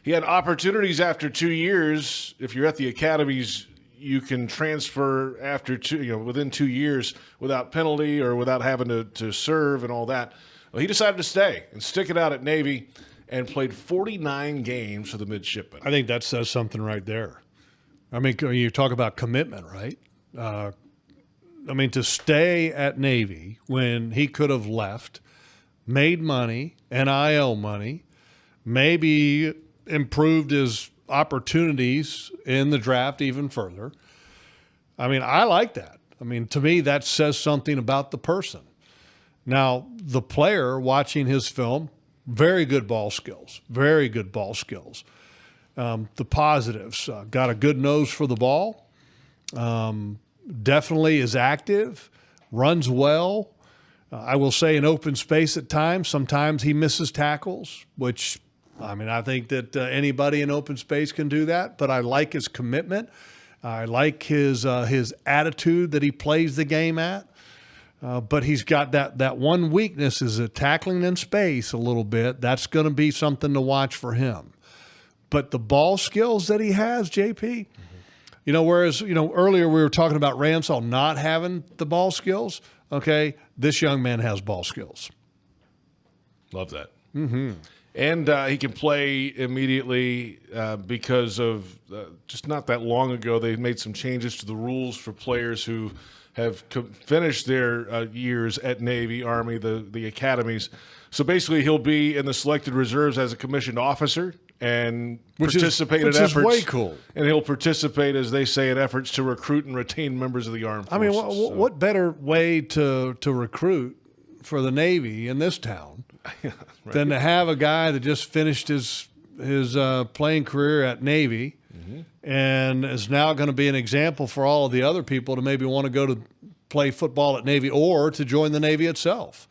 he had opportunities after 2 years. If you're at the academies, you can transfer after within 2 years without penalty or without having to serve and all that. Well, he decided to stay and stick it out at Navy and played 49 games for the midshipmen. I think that says something right there. I mean, you talk about commitment, right? I mean, to stay at Navy when he could have left, made money, NIL money, maybe improved his opportunities in the draft even further. I mean, I like that. I mean, to me, that says something about the person. Now, the player watching his film, very good ball skills, very good ball skills. The positives, got a good nose for the ball, definitely is active, runs well. I will say in open space at times, sometimes he misses tackles, which, I mean, I think that anybody in open space can do that, but I like his commitment. I like his attitude that he plays the game at. But he's got that one weakness is tackling in space a little bit. That's going to be something to watch for him. But the ball skills that he has, JP, you know, whereas, you know, earlier we were talking about Ransall not having the ball skills, okay, this young man has ball skills. Love that. Mm-hmm. And he can play immediately because of just not that long ago, they made some changes to the rules for players who have finished their years at Navy, Army, the academies. So basically he'll be in the selected reserves as a commissioned officer and participate in efforts. Which is way cool. And he'll participate, as they say, in efforts to recruit and retain members of the armed forces. I mean, what better way to recruit for the Navy in this town right. than to have a guy that just finished his playing career at Navy and is now going to be an example for all of the other people to maybe want to go to play football at Navy or to join the Navy itself.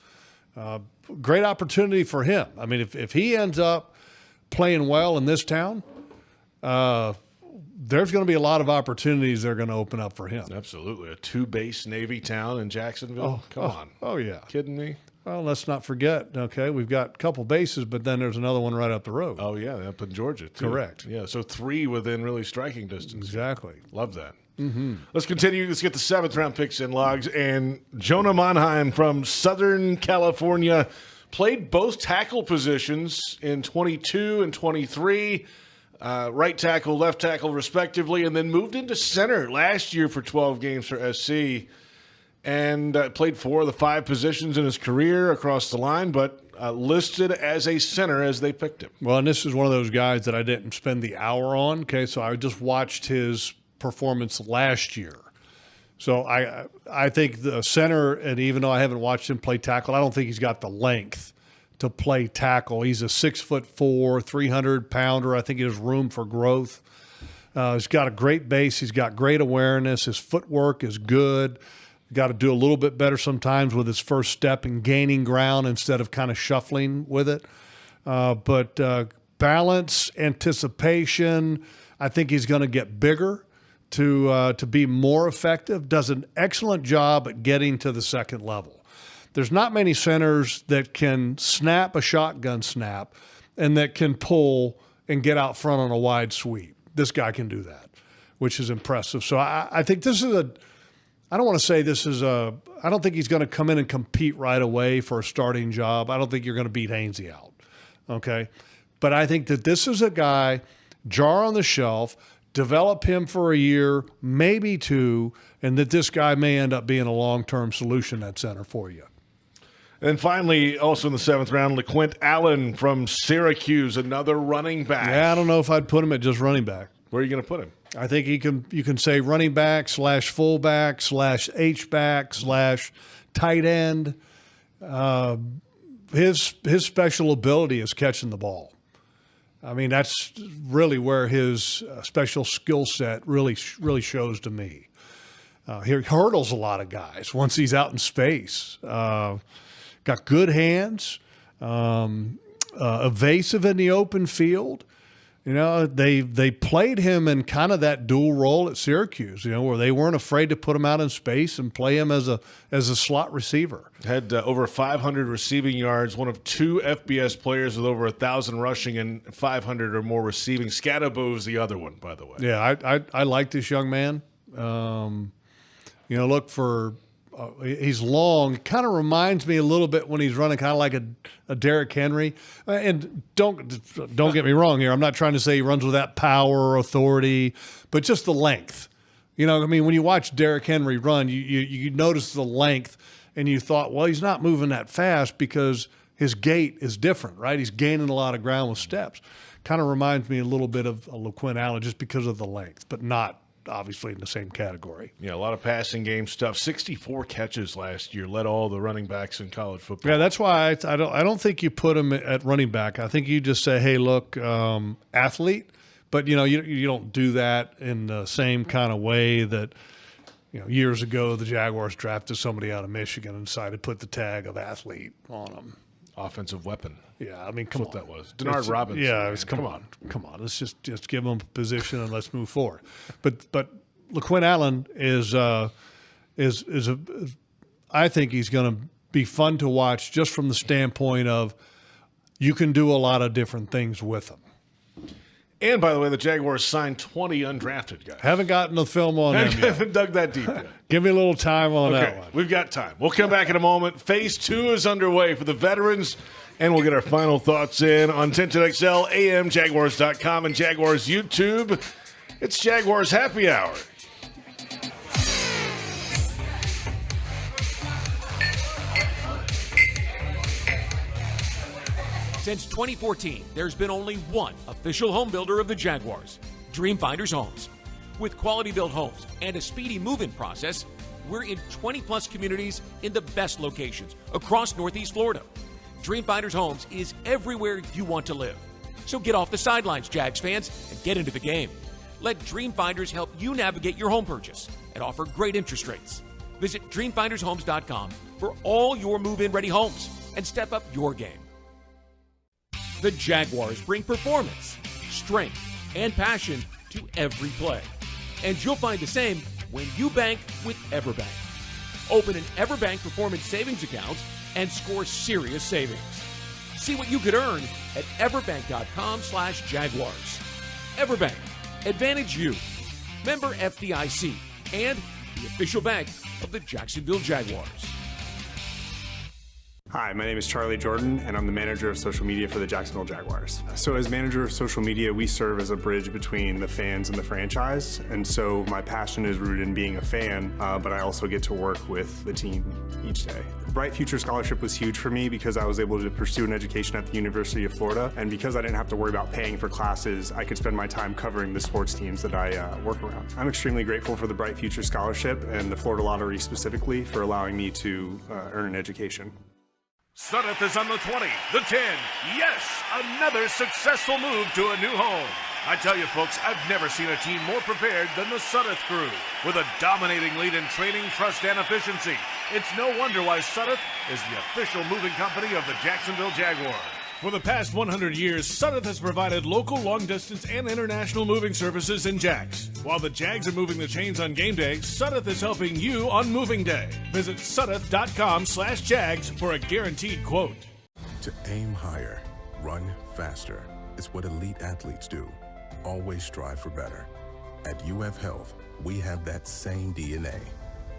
Great opportunity for him. I mean, if he ends up playing well in this town, there's going to be a lot of opportunities that are going to open up for him. Absolutely. A 2-base Navy town in Jacksonville? Come on. Oh, yeah. Kidding me? Well, let's not forget, okay, we've got a couple bases, but then there's another one right up the road. Oh, yeah, up in Georgia, too. Correct. Yeah, so 3 within really striking distance. Exactly. Love that. Mm-hmm. Let's continue. Let's get the 7th-round picks in, Logs. And Jonah Monheim from Southern California played both tackle positions in 22 and 23, right tackle, left tackle, respectively, and then moved into center last year for 12 games for SC. And played 4 of the 5 positions in his career across the line, but listed as a center as they picked him. Well, and this is one of those guys that I didn't spend the hour on, okay? So I just watched his performance last year. So I think the center, and even though I haven't watched him play tackle, I don't think he's got the length to play tackle. He's a 6'4", 300-pounder. I think he has room for growth. He's got a great base. He's got great awareness. His footwork is good. Got to do a little bit better sometimes with his first step and gaining ground instead of kind of shuffling with it. But balance, anticipation, I think he's going to get bigger to be more effective. Does an excellent job at getting to the second level. There's not many centers that can snap a shotgun snap and that can pull and get out front on a wide sweep. This guy can do that, which is impressive. So I think this is I don't want to say this is I don't think he's going to come in and compete right away for a starting job. I don't think you're going to beat Hainsey out, okay? But I think that this is a guy, jar on the shelf, develop him for a year, maybe 2, and that this guy may end up being a long-term solution at center for you. And finally, also in the 7th round, LeQuint Allen from Syracuse, another running back. Yeah, I don't know if I'd put him at just running back. Where are you going to put him? I think you can say running back / fullback / H-back / tight end. His special ability is catching the ball. I mean, that's really where his special skill set really shows to me. He hurdles a lot of guys once he's out in space. Got good hands, evasive in the open field. You know, they played him in kind of that dual role at Syracuse, you know, where they weren't afraid to put him out in space and play him as a slot receiver. Had over 500 receiving yards, one of 2 FBS players with over 1,000 rushing and 500 or more receiving. Scatterbo's the other one, by the way. Yeah, I like this young man. You know, look for he's long. Kind of reminds me a little bit when he's running kind of like a Derrick Henry. And don't get me wrong here. I'm not trying to say he runs with that power or authority, but just the length. You know, I mean, when you watch Derrick Henry run, you notice the length, and you thought, well, he's not moving that fast because his gait is different, right? He's gaining a lot of ground with steps. Kind of reminds me a little bit of LeQuint Allen just because of the length, but not obviously in the same category. Yeah, a lot of passing game stuff. 64 catches last year, led all the running backs in college football. Yeah, that's why I don't think you put him at running back. I think you just say, hey, look, athlete. But, you know, you don't do that in the same kind of way that, you know, years ago the Jaguars drafted somebody out of Michigan and decided to put the tag of athlete on them. Offensive weapon. Yeah, I mean, come on. That's what that was. Denard Robinson. Yeah, come on. Let's just give him a position and let's move forward. But LeQuint Allen is I think he's going to be fun to watch just from the standpoint of you can do a lot of different things with him. And, by the way, the Jaguars signed 20 undrafted guys. Haven't gotten the film on them yet. Haven't dug that deep yet. Give me a little time on that one. We've got time. We'll come back in a moment. Phase 2 is underway for the veterans, and we'll get our final thoughts in on Tinted XL, AMJaguars.com, and Jaguars YouTube. It's Jaguars Happy Hour. Since 2014, there's been only one official home builder of the Jaguars, Dream Finders Homes. With quality-built homes and a speedy move-in process, we're in 20-plus communities in the best locations across Northeast Florida. Dream Finders Homes is everywhere you want to live. So get off the sidelines, Jags fans, and get into the game. Let Dream Finders help you navigate your home purchase and offer great interest rates. Visit DreamFindersHomes.com for all your move-in ready homes and step up your game. The Jaguars bring performance, strength, and passion to every play. And you'll find the same when you bank with EverBank. Open an EverBank Performance Savings account and score serious savings. See what you could earn at everbank.com/Jaguars. Everbank, Advantage You. Member FDIC and the official bank of the Jacksonville Jaguars. Hi, my name is Charlie Jordan, and I'm the manager of social media for the Jacksonville Jaguars. So as manager of social media, we serve as a bridge between the fans and the franchise, and so my passion is rooted in being a fan, but I also get to work with the team each day. The Bright Future Scholarship was huge for me because I was able to pursue an education at the University of Florida, and because I didn't have to worry about paying for classes, I could spend my time covering the sports teams that I work around. I'm extremely grateful for the Bright Future Scholarship and the Florida Lottery specifically for allowing me to earn an education. Sudduth is on the 20, the 10. Yes, another successful move to a new home. I tell you, folks, I've never seen a team more prepared than the Sudduth crew. With a dominating lead in training, trust, and efficiency, it's no wonder why Sudduth is the official moving company of the Jacksonville Jaguars. For the past 100 years, Sudduth has provided local, long-distance, and international moving services in Jax. While the Jags are moving the chains on game day, Sudduth is helping you on moving day. Visit sudduth.com/Jags for a guaranteed quote. To aim higher, run faster. It's what elite athletes do. Always strive for better. At UF Health, we have that same DNA.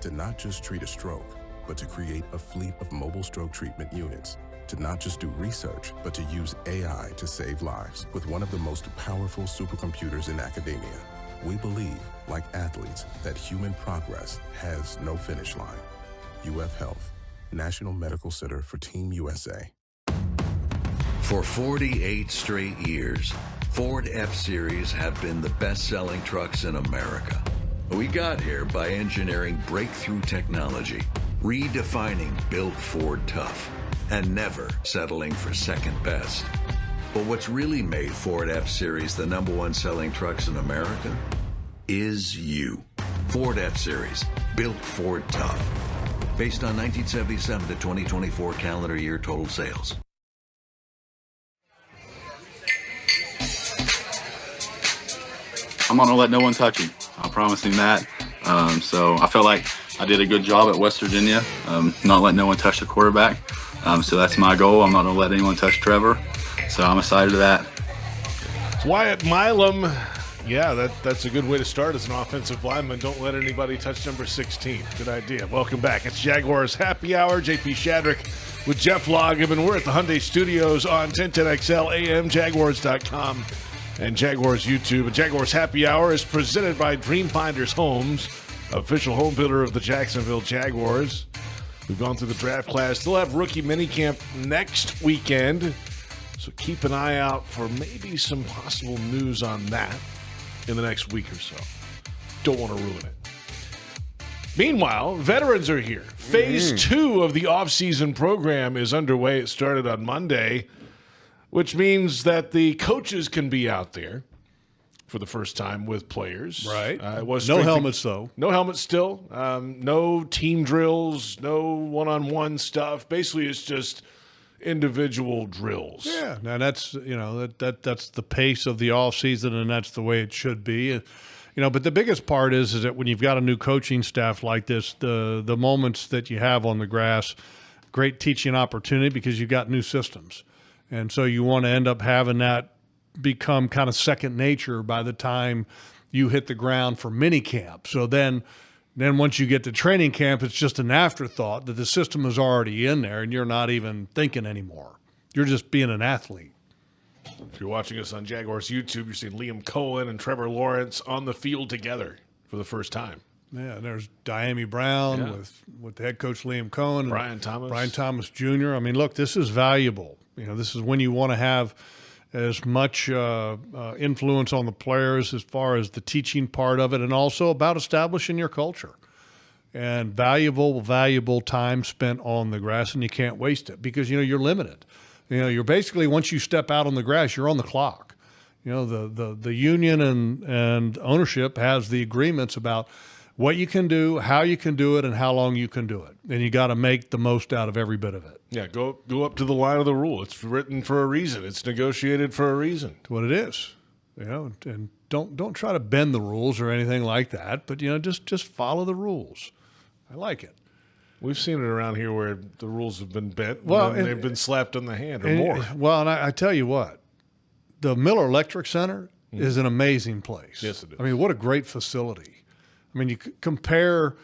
To not just treat a stroke, but to create a fleet of mobile stroke treatment units. To not just do research, but to use AI to save lives with one of the most powerful supercomputers in academia. We believe, like athletes, that human progress has no finish line. UF Health, National Medical Center for Team USA. For 48 straight years, Ford F-Series have been the best-selling trucks in America. We got here by engineering breakthrough technology, redefining Built Ford Tough, and never settling for second best. But what's really made Ford F-Series the #1 selling trucks in America is you. Ford F-Series, built Ford Tough. Based on 1977 to 2024 calendar year total sales. I'm not going to let no one touch him. I promise him that. So I felt like I did a good job at West Virginia, not letting no one touch the quarterback. So that's my goal. I'm not going to let anyone touch Trevor. So I'm excited to that. Wyatt Milam, yeah, that's a good way to start as an offensive lineman. Don't let anybody touch number 16. Good idea. Welcome back. It's Jaguars Happy Hour. JP Shadrick with Jeff Lageman. We're at the Hyundai Studios on 1010XL, AMJaguars.com, and Jaguars YouTube. And Jaguars Happy Hour is presented by Dreamfinders Homes, official home builder of the Jacksonville Jaguars. We've gone through the draft class. Still have rookie minicamp next weekend, so keep an eye out for maybe some possible news on that in the next week or so. Don't want to ruin it. Meanwhile, veterans are here. Phase 2 of the offseason program is underway. It started on Monday, which means that the coaches can be out there for the first time with players. Right. No helmets, though. No helmets still. No team drills, no one-on-one stuff. Basically, it's just individual drills. Yeah, now that's that's the pace of the off season, and that's the way it should be. But the biggest part is that when you've got a new coaching staff like this, the moments that you have on the grass, great teaching opportunity because you've got new systems, and so you want to end up having that become kind of second nature by the time you hit the ground for minicamp. So then once you get to training camp, it's just an afterthought that the system is already in there and you're not even thinking anymore. You're just being an athlete. If you're watching us on Jaguars YouTube, you're seeing Liam Cohen and Trevor Lawrence on the field together for the first time. Yeah, and there's Diami Brown with the head coach Liam Cohen and Brian Thomas Jr. I mean, look, this is valuable. This is when you want to have as much influence on the players as far as the teaching part of it, and also about establishing your culture. And valuable time spent on the grass, and you can't waste it because, you're limited. You're basically, once you step out on the grass, you're on the clock. The union and ownership has the agreements about what you can do, how you can do it, and how long you can do it. And you got to make the most out of every bit of it. Yeah, go up to the line of the rule. It's written for a reason. It's negotiated for a reason. It's what it is. And don't try to bend the rules or anything like that, but just follow the rules. I like it. We've seen it around here where the rules have been bent and they've been slapped on the hand or more. Well, and I tell you what, the Miller Electric Center is an amazing place. Yes, it is. I mean, what a great facility. I mean, you compare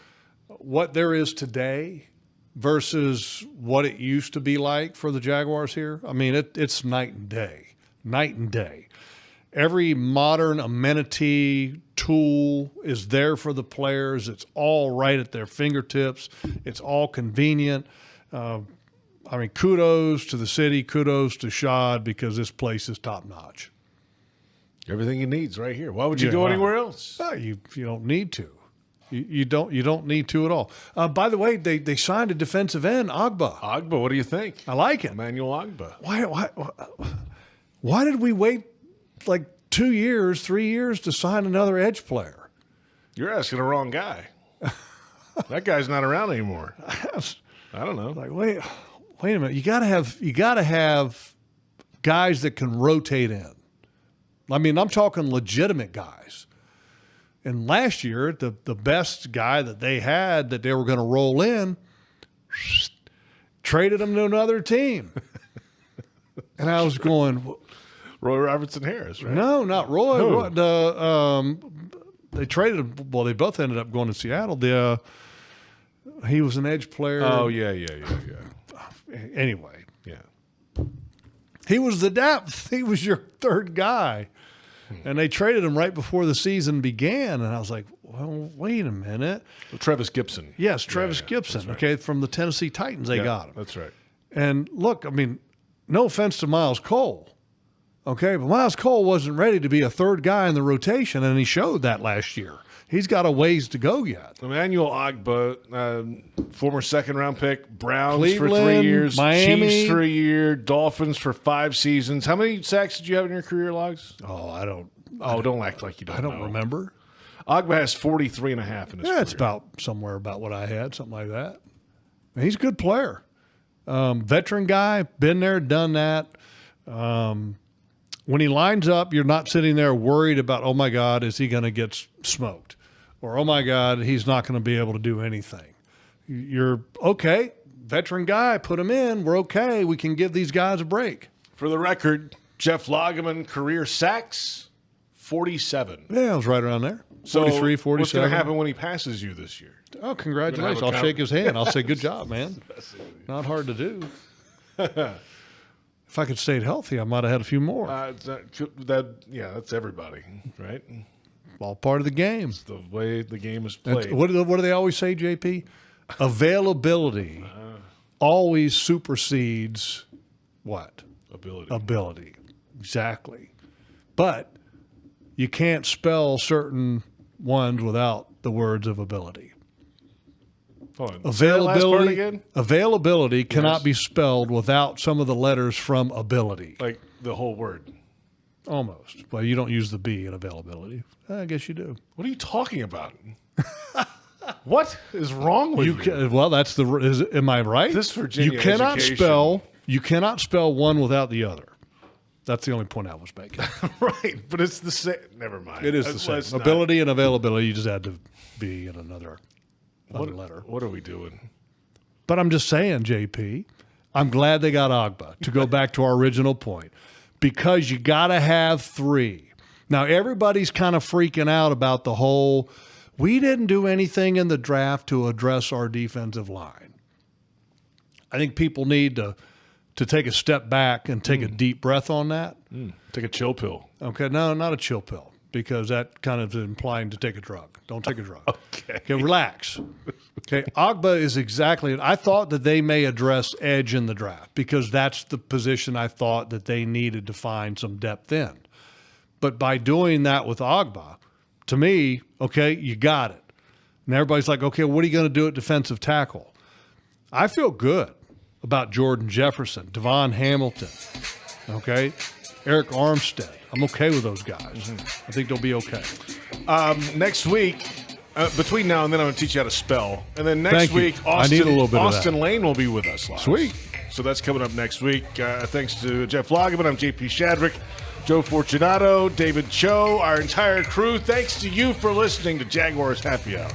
what there is today versus what it used to be like for the Jaguars here. I mean, it's night and day. Every modern amenity tool is there for the players. It's all right at their fingertips. It's all convenient. I mean, kudos to the city, kudos to Shad, because this place is top notch. Everything he needs right here. Why would you go anywhere else? You don't need to. You don't need to at all. By the way, they signed a defensive end, Agba. Agba, what do you think? I like it. Emmanuel Agba. Why did we wait like 2 years, 3 years to sign another edge player? You're asking the wrong guy. That guy's not around anymore. I don't know. Like, wait a minute. You gotta have guys that can rotate in. I mean, I'm talking legitimate guys. And last year, the best guy that they had that they were going to roll in, traded him to another team. And I was going, Roy Robertson Harris, right? No, not Roy. Who? They traded him. Well, they both ended up going to Seattle. He was an edge player. Oh, yeah. Anyway. Yeah. He was the depth. He was your third guy. And they traded him right before the season began. And I was like, well, wait a minute. Well, Travis Gibson. Yes, Travis Gibson. Right. Okay, from the Tennessee Titans, they got him. That's right. And look, I mean, no offense to Miles Cole. Okay, but Miles Cole wasn't ready to be a third guy in the rotation, and he showed that last year. He's got a ways to go yet. Emmanuel Agba, former second-round pick, Browns Cleveland, for 3 years, Miami. Chiefs for a year, Dolphins for 5 seasons. How many sacks did you have in your career logs? Oh, don't act like you don't know. I don't remember. Agba has 43 and a half in his career. It's somewhere about what I had, something like that. He's a good player. Veteran guy, been there, done that. When he lines up, you're not sitting there worried about, oh, my God, is he going to get smoked? Or, oh, my God, he's not going to be able to do anything. You're okay, veteran guy, put him in. We're okay. We can give these guys a break. For the record, Jeff Lageman, career sacks, 47. Yeah, I was right around there. So 43, 47. what's going to happen when he passes you this year? Oh, congratulations. I'll shake his hand. I'll say, good job, man. Not hard to do. If I could stayed healthy, I might have had a few more. That's everybody, right? All part of the game. It's the way the game is played. What do they always say, JP? Availability always supersedes what? Ability. Exactly. But you can't spell certain ones without the words of ability. Availability cannot be spelled without some of the letters from ability. Like the whole word. Almost. Well, you don't use the B in availability. I guess you do. What are you talking about? What is wrong with you? Well, that's am I right? This Virginia you cannot education. You cannot spell one without the other. That's the only point I was making. Right, but it's the same. Never mind. It is the same. Ability and availability, you just had to be in another letter. What are we doing? But I'm just saying, JP, I'm glad they got Agba, to go back to our original point, because you got to have 3. Now, everybody's kind of freaking out about the whole, we didn't do anything in the draft to address our defensive line. I think people need to take a step back and take a deep breath on that. Take a chill pill. Okay, no, not a chill pill, because that kind of is implying to take a drug. Don't take a drug. Okay, relax. Okay, Agba is exactly – I thought that they may address edge in the draft, because that's the position I thought that they needed to find some depth in. But by doing that with Agba, to me, okay, you got it. And everybody's like, okay, what are you going to do at defensive tackle? I feel good about Jordan Jefferson, Devon Hamilton, okay, Eric Armstead. I'm okay with those guys. I think they'll be okay. Next week, between now and then, I'm going to teach you how to spell. And then next week, Austin Lane will be with us live. Sweet. So that's coming up next week. Thanks to Jeff Lageman. I'm JP Shadrick, Joe Fortunato, David Cho, our entire crew. Thanks to you for listening to Jaguars Happy Hour.